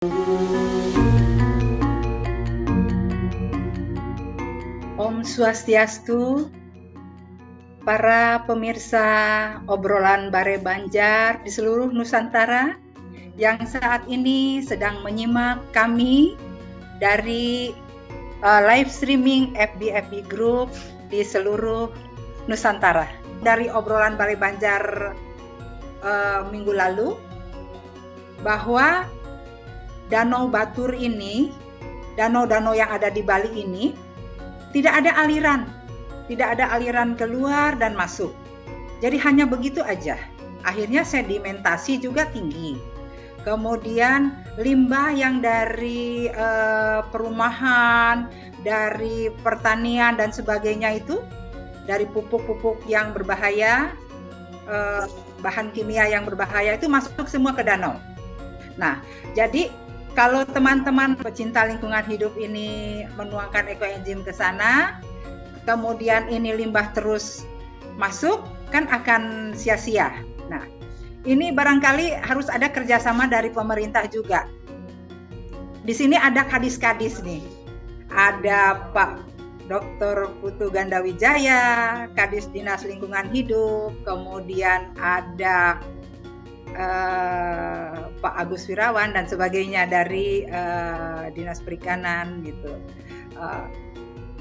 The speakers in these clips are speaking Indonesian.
Om Swastiastu, para pemirsa obrolan Bare Banjar di seluruh Nusantara yang saat ini sedang menyimak kami dari live streaming FB Group di seluruh Nusantara. Dari obrolan Bare Banjar minggu lalu, bahwa Danau Batur ini, danau-danau yang ada di Bali ini, tidak ada aliran keluar dan masuk. Jadi hanya begitu aja. Akhirnya sedimentasi juga tinggi. Kemudian limbah yang dari perumahan, dari pertanian dan sebagainya itu, dari pupuk-pupuk yang berbahaya, bahan kimia yang berbahaya itu masuk semua ke danau. Nah, jadi kalau teman-teman pecinta lingkungan hidup ini menuangkan ekoenzim ke sana, kemudian ini limbah terus masuk, kan akan sia-sia. Nah, ini barangkali harus ada kerjasama dari pemerintah juga. Di sini ada kadis-kadis nih. Ada Pak Dr. Putu Gandawijaya, Kadis Dinas Lingkungan Hidup, kemudian ada Pak Agus Wirawan dan sebagainya dari Dinas Perikanan gitu.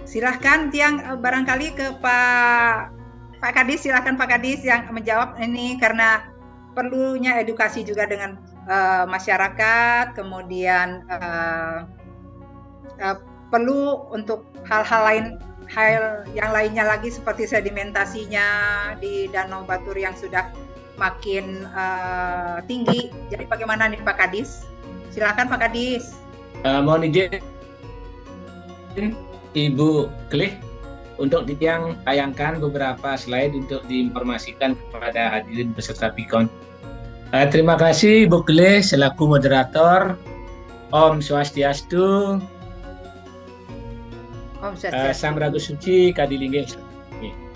Silahkan Tiang, barangkali ke Pak Kadis, silahkan Pak Kadis yang menjawab ini karena perlunya edukasi juga dengan masyarakat, kemudian perlu untuk hal yang lainnya lagi seperti sedimentasinya di Danau Batur yang sudah makin tinggi. Jadi bagaimana nih Pak Kadis? Silakan Pak Kadis. Mohon izin Ibu Klih untuk Tiang tayangkan beberapa slide untuk diinformasikan kepada hadirin peserta PIKON. Terima kasih Ibu Klih selaku moderator. Om Swastiastu. Om Swastiastu. Sang Ragu Suci Kadilingge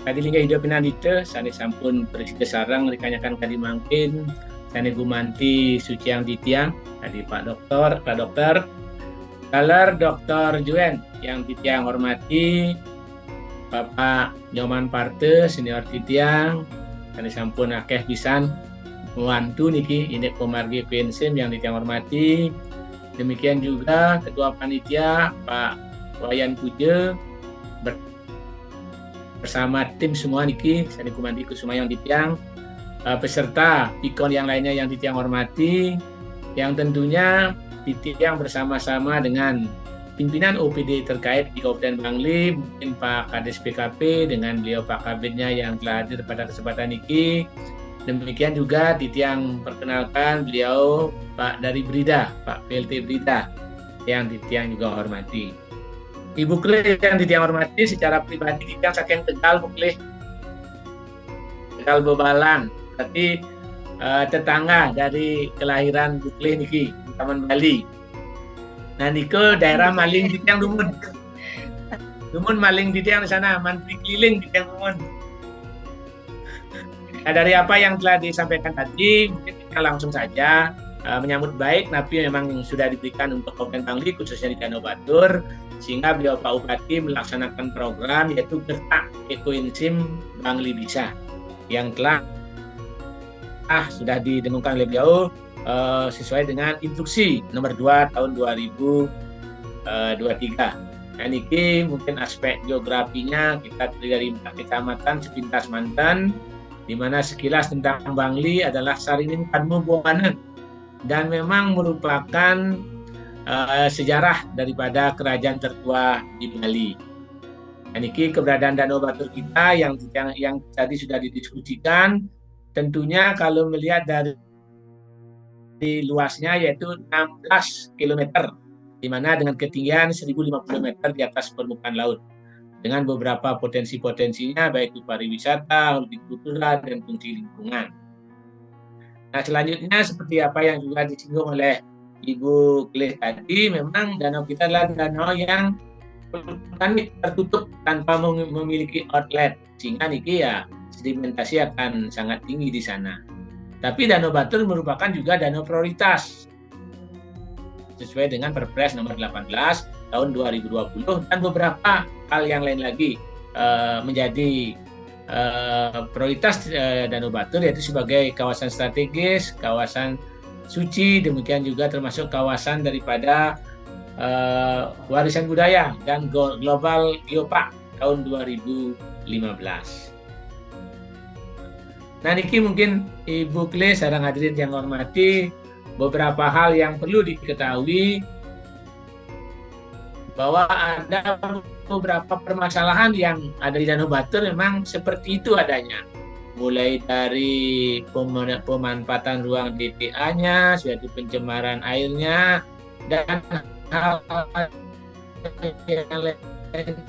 hidup pinanita sane sampun presiden sarang dikanyakan kadi mangkin sane gumanti suci yang ditiang tadi Pak Dokter Kaler Dr. Juen yang ditiang hormati Bapak Nyoman Parte senior titiang sane sampun akeh pisan membantu niki ini pemargi PNSIM yang ditiang hormati. Demikian juga Ketua Panitia Pak Wayan Puja bersama tim semua niki saya dikumandi semua yang ditiang peserta PIKON yang lainnya yang ditiang hormati, yang tentunya ditiang bersama-sama dengan pimpinan OPD terkait di Kabupaten Bangli, mungkin Pak Kades PKP dengan beliau Pak Kabinnya yang telah hadir pada kesempatan ini. Demikian juga ditiang perkenalkan beliau Pak dari Brida, Pak PLT Brida yang ditiang juga hormati. Ibu Klih yang ditiang hormati secara pribadi ditiang saking Tegal Bu Klih, Tegal Bebalang, berarti tetangga dari kelahiran Bu Klih niki Taman Bali. Nah niku daerah maling ditiang Dumun maling ditiang di sana, mantri keliling ditiang Dumun. Nah dari apa yang telah disampaikan tadi mungkin kita langsung saja menyambut baik napi memang sudah diberikan untuk Kabupaten Bangli khususnya di Danau Batur, sehingga beliau Pak Bupati melaksanakan program yaitu Gertak Ekoenzim Bangli Bisa yang telah sudah didengungkan oleh beliau sesuai dengan instruksi nomor 2 tahun 2023. Nah ini mungkin aspek geografinya kita terdiri dari 4 kecamatan sepintas Mantan, di mana sekilas tentang Bangli adalah Saringin Kadmu Buanan dan memang merupakan sejarah daripada kerajaan tertua di Bali. Nah, ini keberadaan Danau Batur kita yang tadi sudah didiskusikan, tentunya kalau melihat dari luasnya yaitu 16 km, di mana dengan ketinggian 1050 meter di atas permukaan laut, dengan beberapa potensi-potensinya baik itu pariwisata, hortikultura, dan fungsi lingkungan. Nah selanjutnya seperti apa yang juga disinggung oleh Ibu Klih tadi, memang danau kita adalah danau yang tertutup tanpa memiliki outlet, sehingga niki ya sedimentasi akan sangat tinggi di sana. Tapi Danau Batur merupakan juga danau prioritas. sesuai dengan Perpres nomor 18 tahun 2020 dan beberapa hal yang lain lagi menjadi prioritas Danau Batur, yaitu sebagai kawasan strategis, kawasan suci, demikian juga termasuk kawasan daripada warisan budaya dan global geopark tahun 2015. Nah, niki mungkin Ibu Kle, sareng hadirin yang hormati, beberapa hal yang perlu diketahui bahwa ada beberapa permasalahan yang ada di Danau Batur memang seperti itu adanya. Mulai dari pemanfaatan ruang DTA-nya, suatu pencemaran airnya, dan hal-hal yang lain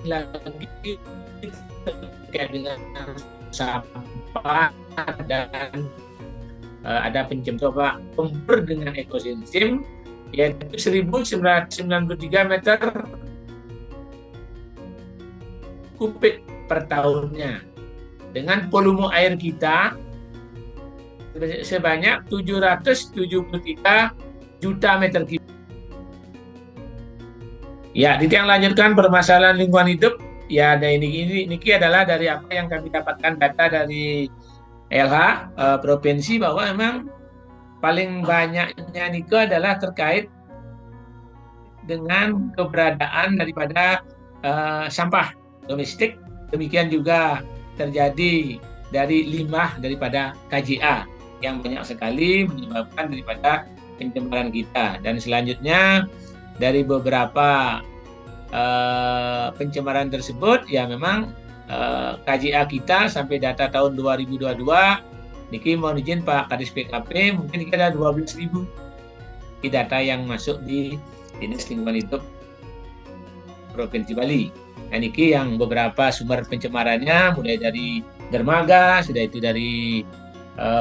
lagi terkait dengan sampah dan ada pencemaran dengan ekosistem, yaitu 1.993 meter kubik per tahunnya, dengan volume air kita sebanyak 773 juta meter kubik. Ya, yang lanjutkan permasalahan lingkungan hidup. Ya, ada ini adalah dari apa yang kami dapatkan data dari LH provinsi, bahwa memang paling banyaknya niku adalah terkait dengan keberadaan daripada sampah domestik, demikian juga terjadi dari limbah daripada KJA yang banyak sekali menyebabkan daripada pencemaran kita. Dan selanjutnya dari beberapa pencemaran tersebut, ya memang KJA kita sampai data tahun 2022, niki mohon izin Pak Kadis PKP, mungkin kita ada 12.000 di data yang masuk di Dinas Lingkungan Hidup Provinsi Bali. Nah, niki yang beberapa sumber pencemarannya, mulai dari dermaga, sudah itu dari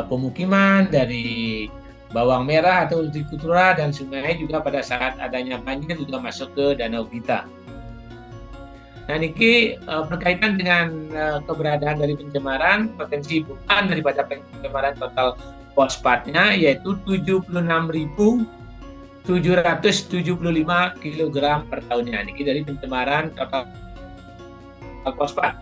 pemukiman, dari bawang merah atau hortikultura, dan sungai juga pada saat adanya banjir juga masuk ke danau kita. Nah, niki berkaitan dengan keberadaan dari pencemaran, potensi bukan daripada pencemaran total fosfatnya, yaitu 76.775 kg per tahunnya. Niki dari pencemaran total fosfat.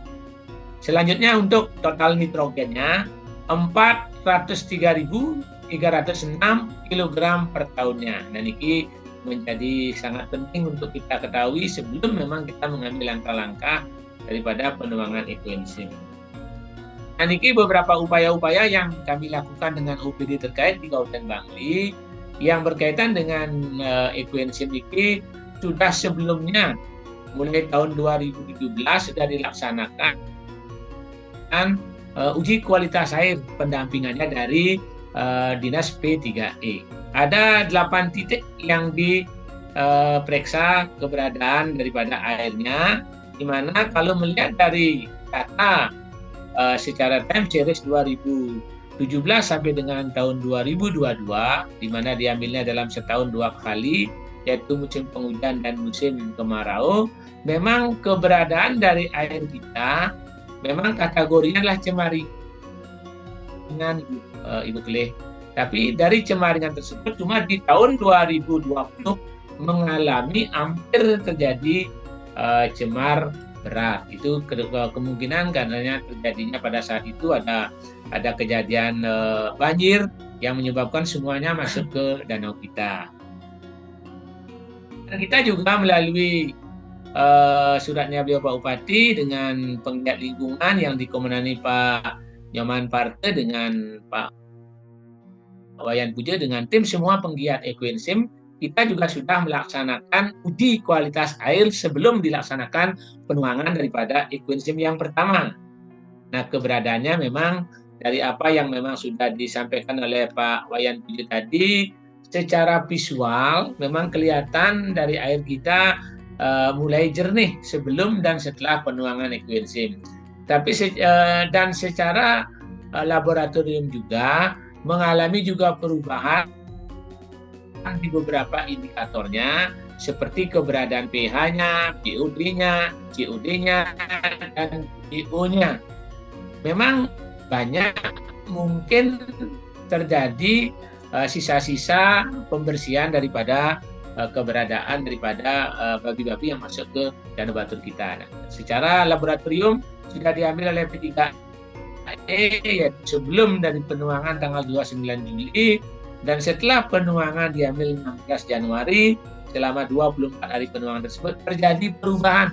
Selanjutnya untuk total nitrogennya 403.306 kg per tahunnya. Nah, niki menjadi sangat penting untuk kita ketahui sebelum memang kita mengambil langkah-langkah daripada pengembangan ekoenzim. Nah, niki beberapa upaya-upaya yang kami lakukan dengan OPD terkait di Kabupaten Bangli yang berkaitan dengan ekoenzim niki sudah sebelumnya, mulai tahun 2017 sudah dilaksanakan uji kualitas air pendampingannya dari Dinas P3E. Ada 8 titik yang diperiksa keberadaan daripada airnya, di mana kalau melihat dari data secara time series 2017 sampai dengan tahun 2022, di mana diambilnya dalam setahun 2 kali, yaitu musim penghujan dan musim kemarau, memang keberadaan dari air kita memang kategorinya adalah cemaringan, Ibu Kle. Tapi dari cemaringan tersebut cuma di tahun 2020 mengalami hampir terjadi cemar berat. Itu kemungkinan karenanya terjadinya pada saat itu ada kejadian banjir yang menyebabkan semuanya masuk ke danau kita. Dan kita juga melalui suratnya beliau Pak Bupati dengan penggiat lingkungan yang dikomandangi Pak Nyoman Parte dengan Pak Wayan Puja dengan tim semua penggiat ekoenzim, kita juga sudah melaksanakan uji kualitas air sebelum dilaksanakan penuangan daripada ekoenzim yang pertama. Nah, keberadaannya memang dari apa yang memang sudah disampaikan oleh Pak Wayan Puja tadi, secara visual memang kelihatan dari air kita mulai jernih sebelum dan setelah penuangan ekoenzim. Tapi dan secara laboratorium juga mengalami juga perubahan di beberapa indikatornya, seperti keberadaan pH-nya, pOD-nya, COD-nya, dan DO-nya. Memang banyak mungkin terjadi sisa-sisa pembersihan daripada keberadaan daripada babi-babi yang masuk ke Danau Batur kita. Nah, secara laboratorium sudah diambil oleh P3E ya, sebelum dari penuangan tanggal 29 Juli dan setelah penuangan diambil 16 Januari, selama 24 hari penuangan tersebut terjadi perubahan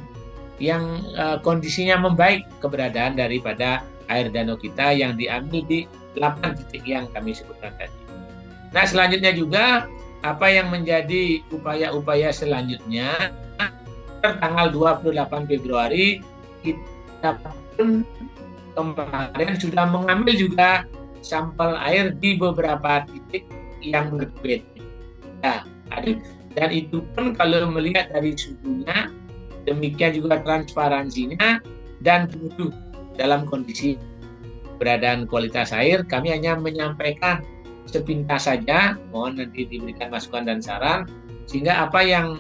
yang kondisinya membaik keberadaan daripada air danau kita yang diambil di 8 titik yang kami sebutkan tadi. Nah, selanjutnya juga apa yang menjadi upaya-upaya selanjutnya, tanggal 28 Februari kita pun kemarin sudah mengambil juga sampel air di beberapa titik yang berbeda. Nah, dan itu pun kalau melihat dari suhunya, demikian juga transparansinya dan tentu dalam kondisi keberadaan kualitas air, kami hanya menyampaikan sepintas saja, mohon nanti diberikan masukan dan saran, sehingga apa yang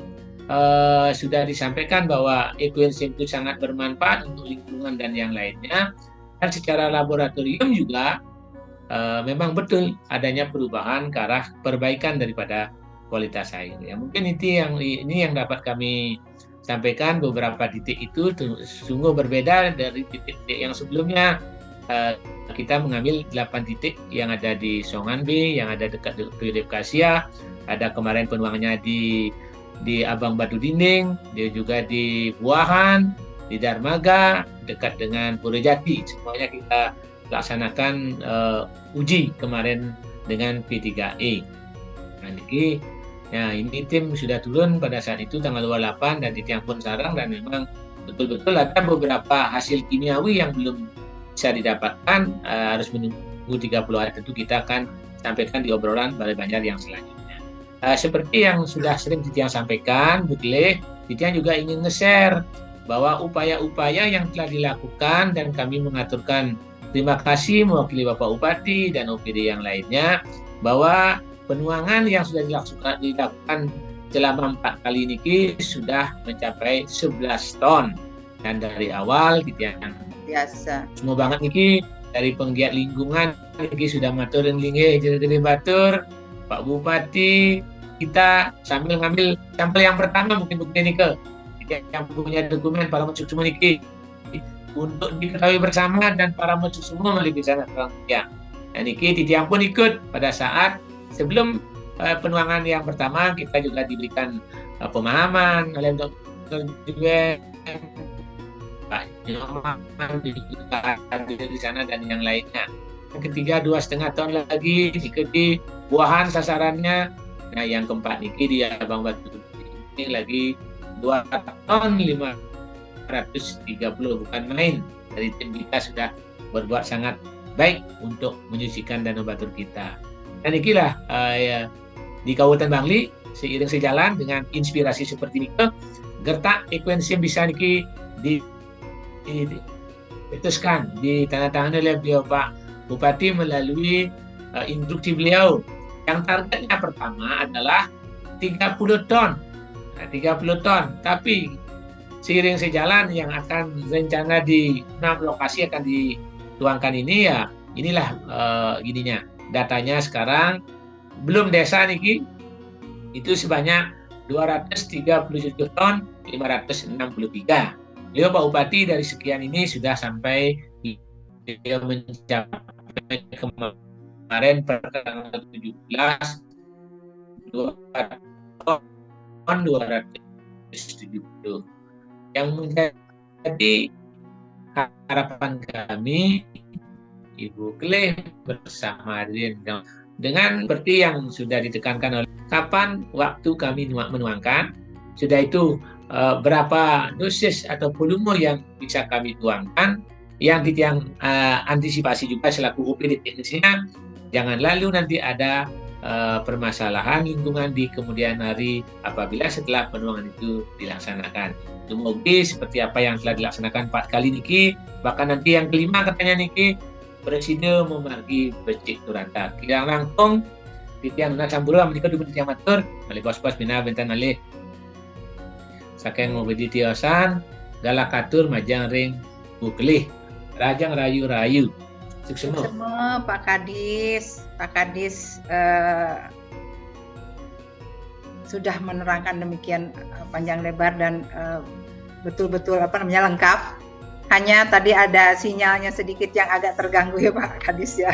sudah disampaikan bahwa EcoInSim itu sangat bermanfaat untuk lingkungan dan yang lainnya, dan secara laboratorium juga memang betul adanya perubahan ke arah perbaikan daripada kualitas air. Ya, mungkin ini yang dapat kami sampaikan. Beberapa titik itu sungguh berbeda dari titik-titik yang sebelumnya. Kita mengambil 8 titik yang ada di Songan B, yang ada dekat Philip Kasia, ada kemarin penuangannya di Abang Batu Dinding, dia juga di Buahan, di Darmaga, dekat dengan Purwojati. Semuanya kita laksanakan uji kemarin dengan P3E. Nah, ini tim sudah turun pada saat itu tanggal 28 dan di Tiangpun Sarang, dan memang betul-betul ada beberapa hasil kimiawi yang belum bisa didapatkan, harus menunggu 30 hari. Tentu kita akan sampaikan di obrolan Balai Banjar yang selanjutnya. Seperti yang sudah sering Titiang sampaikan, Bu Tilih, Titiang juga ingin nge-share bahwa upaya-upaya yang telah dilakukan, dan kami mengaturkan terima kasih mewakili Bapak Bupati dan OPD yang lainnya, bahwa penuangan yang sudah dilakukan selama 4 kali ini sudah mencapai 11 ton. Dan dari awal Titiang biasa. Semua banget niki dari penggiat lingkungan niki sudah maturin linge jadi batur, Pak Bupati, kita sambil ngambil sampel yang pertama mungkin bukti nike yang punya dokumen para muncul semua niki untuk diketahui bersama dan para muncul semua lebih sana terang ya. Dan niki Titiang pun ikut pada saat sebelum penuangan yang pertama, kita juga diberikan pemahaman oleh Dr. juga Pak Nyoman di sana dan yang lainnya. Yang ketiga 2,5 ton lagi di Buahan sasarannya. Nah, yang keempat niki di Abang Batu ini lagi 2 ton 530, bukan main. Dari tim kita sudah berbuat sangat baik untuk menyucikan Danau Batur kita. Dan inilah di Kabupaten Bangli seiring sejalan dengan inspirasi seperti ini, gertak EcoInSim bisa niki diputuskan, ditandatangani oleh beliau Pak Bupati melalui instruksi beliau. Yang targetnya pertama adalah 30 ton. Nah, 30 ton, tapi seiring sejalan yang akan rencana di 6 lokasi akan dituangkan ini, ya inilah gininya. Datanya sekarang belum desa niki itu sebanyak 237 ton 563. Beliau Pak Bupati dari sekian ini sudah sampai beliau mencapai kemarin pada tanggal 17 2 ton 270. Yang menjadi harapan kami Ibu Kleh bersama hadirin dengan seperti yang sudah ditekankan oleh kapan waktu kami menuangkan, sudah itu berapa dosis atau volume yang bisa kami tuangkan, yang antisipasi juga selaku UPD teknisnya, jangan lalu nanti ada permasalahan lingkungan di kemudian hari apabila setelah penuangan itu dilaksanakan. Semoga seperti apa yang telah dilaksanakan 4 kali niki, bahkan nanti yang kelima katanya niki Presiden memargi becik turanta. Kira langkung Titiang na campura menika dukun Titiang matur, kali pos-pos bina bentan alih. Saking ngobedi tiosan, galakatur majang ring buklih, rajang rayu-rayu. Sukses semua Pak Kadis sudah menerangkan demikian panjang lebar dan betul-betul lengkap. Hanya tadi ada sinyalnya sedikit yang agak terganggu ya Pak Kadis ya.